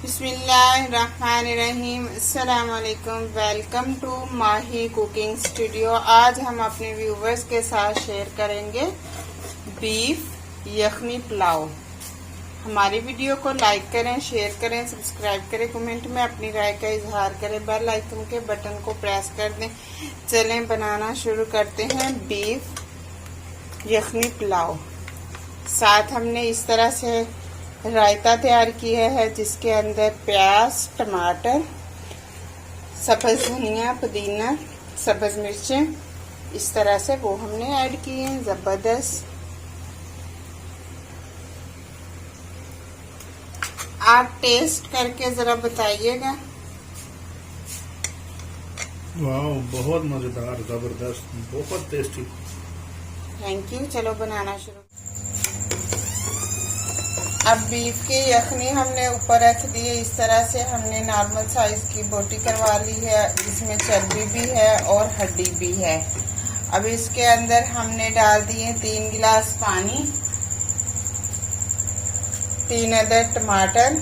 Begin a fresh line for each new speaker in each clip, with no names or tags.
बिस्मिल्लाहिर्रहमानिर्रहीम। अस्सलाम वालेकुम। Welcome to Mahi cooking studio. आज हम अपने व्यूवर्स के साथ शेयर करेंगे बीफ यखनी पुलाव। हमारी वीडियो को लाइक करें, शेयर करें, सब्सक्राइब करें, कमेंट में अपनी राय का इजहार करें, बेल आइकन के बटन को प्रेस कर दें। चलें बनाना शुरू करते हैं बीफ यखनी पुलाव। साथ हमने इस तरह से रायता तैयार किया है जिसके अंदर प्याज, टमाटर, सब्ज धनिया, पुदीना, सब्ज मिर्चें इस तरह से वो हमने ऐड किए हैं। जबरदस्त। आप टेस्ट करके जरा बताइएगा।
वाह, बहुत मजेदार, जबरदस्त, बहुत टेस्टी।
Thank you. चलो बनाना शुरू। अब बीफ की यखनी हमने ऊपर रख दी है। इस तरह से हमने नॉर्मल साइज की बोटी करवा ली है। इसमें चर्बी भी है और हड्डी भी है। अब इसके अंदर हमने डाल दिए 3 गिलास पानी, 3 अदद टमाटर,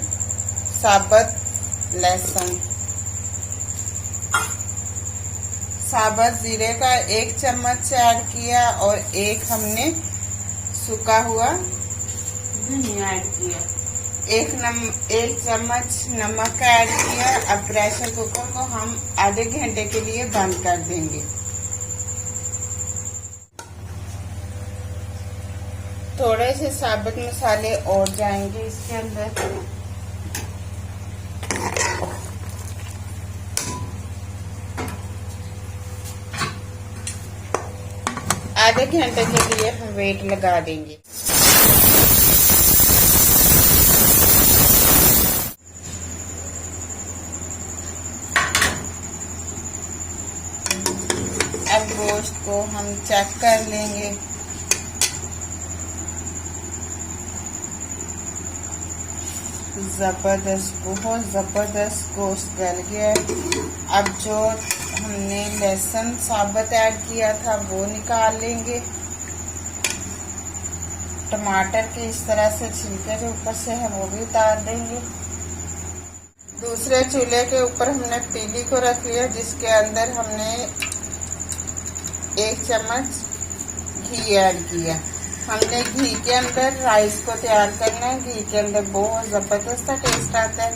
साबुत लहसुन, साबुत जीरे का 1 चम्मच ऐड किया और 1 हमने सूखा हुआ धनिया ऐड किया। 1 चम्मच नमक का ऐड किया। अब प्रेशर कुकर को हम आधे घंटे के लिए बंद कर देंगे। थोड़े से साबुत मसाले और जाएंगे इसके अंदर। आधे घंटे के लिए हम वेट लगा देंगे। अब गोश्त को हम चेक कर लेंगे। जबरदस्त, बहुत जबरदस्त गोश्त गल गया है। अब जो हमने लहसुन साबुत ऐड किया था वो निकाल लेंगे। टमाटर के इस तरह से छिलके जो ऊपर से है वो भी उतार देंगे। दूसरे चूल्हे के ऊपर हमने पतीली को रख लिया जिसके अंदर हमने 1 चम्मच घी ऐड किया। हमने घी के अंदर राइस को तैयार करना है। घी के अंदर बहुत जबरदस्त टेस्ट आता है।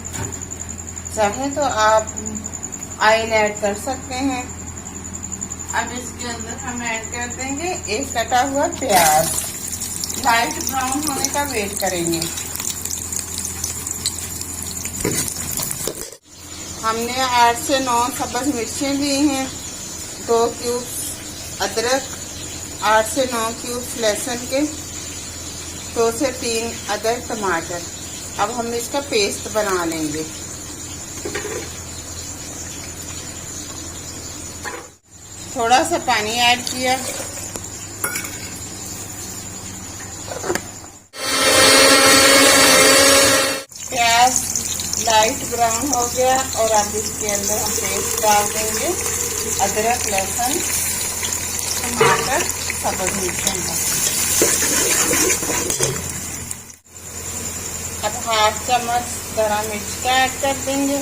चाहे तो आप ऑयल ऐड कर सकते हैं। अब इसके अंदर हम ऐड कर देंगे 1 कटा हुआ प्याज। लाइट ब्राउन होने का वेट करेंगे। हमने 8 से 9 सब्ज मिर्चें ली हैं, 2 क्यूब अदरक, 8 से 9 क्यूब लहसुन के, 2 से 3 अदद टमाटर। अब हम इसका पेस्ट बना लेंगे। थोड़ा सा पानी ऐड किया। प्याज लाइट ब्राउन हो गया और अब इसके अंदर हम पेस्ट डाल देंगे अदरक, लहसुन, टमाटर, सब्ज मिर्चें का। अब 1/2 चम्मच हरा मिर्च का ऐड कर देंगे,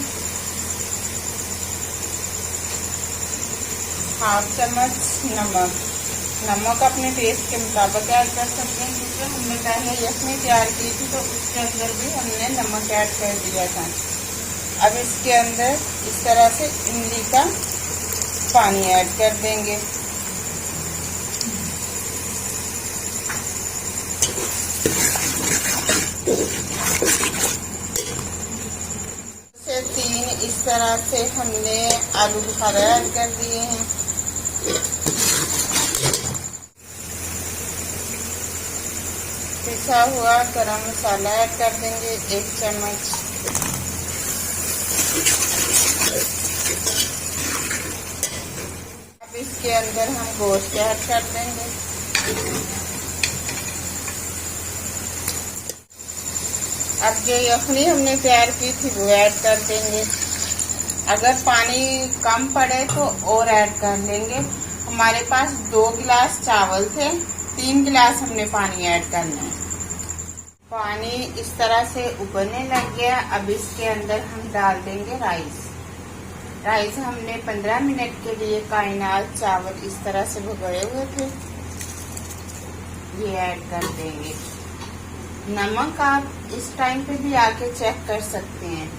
1/2 चम्मच नमक अपने टेस्ट के मुताबिक ऐड कर सकते हैं क्योंकि हमने पहले यखनी तैयार की थी तो उसके अंदर भी हमने नमक ऐड कर दिया था। अब इसके अंदर इस तरह से इमली का पानी ऐड कर देंगे। से 3 इस तरह से हमने आलू बुखारा ऐड कर दिए हैं। पिसा हुआ गरम मसाला ऐड कर देंगे 1 चम्मच। अब इसके अंदर हम गोश्त ऐड कर देंगे। अब जो यखनी हमने तैयार की थी वो ऐड कर देंगे। अगर पानी कम पड़े तो और ऐड कर लेंगे। हमारे पास 2 गिलास चावल थे, 3 गिलास हमने पानी ऐड करना है। पानी इस तरह से उबलने लग गया। अब इसके अंदर हम डाल देंगे राइस। राइस हमने 15 मिनट के लिए कायनात चावल इस तरह से भिगोए हुए थे, ये ऐड कर देंगे। नमक आप इस टाइम पे भी आके चेक कर सकते हैं।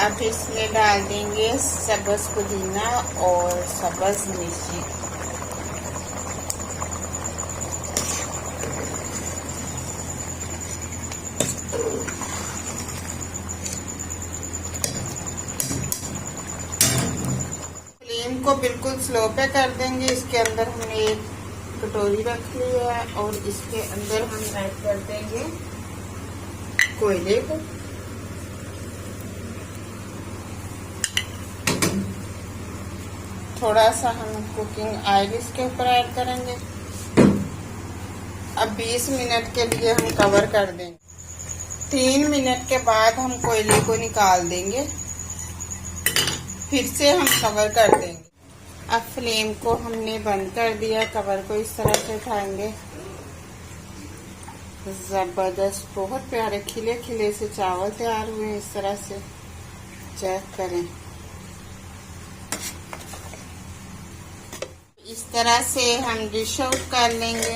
अब इसमें डाल देंगे सब्ज़ पुदीना और सब्ज़ मिर्ची। फ्लेम को बिल्कुल स्लो पे कर देंगे। इसके अंदर हमने एक कटोरी रख ली है और इसके अंदर हम ऐड कर देंगे कोयले को। थोड़ा सा हम कुकिंग ऑयल इसके ऊपर ऐड करेंगे। अब 20 मिनट के लिए हम कवर कर देंगे। 3 मिनट के बाद हम कोयले को निकाल देंगे, फिर से हम कवर कर देंगे। अब फ्लेम को हमने बंद कर दिया, कवर को इस तरह से उठाएंगे। जबरदस्त, बहुत प्यारे खिले खिले से चावल तैयार हुए हैं। इस तरह से चेक करें। इस तरह से हम डिश आउट कर लेंगे।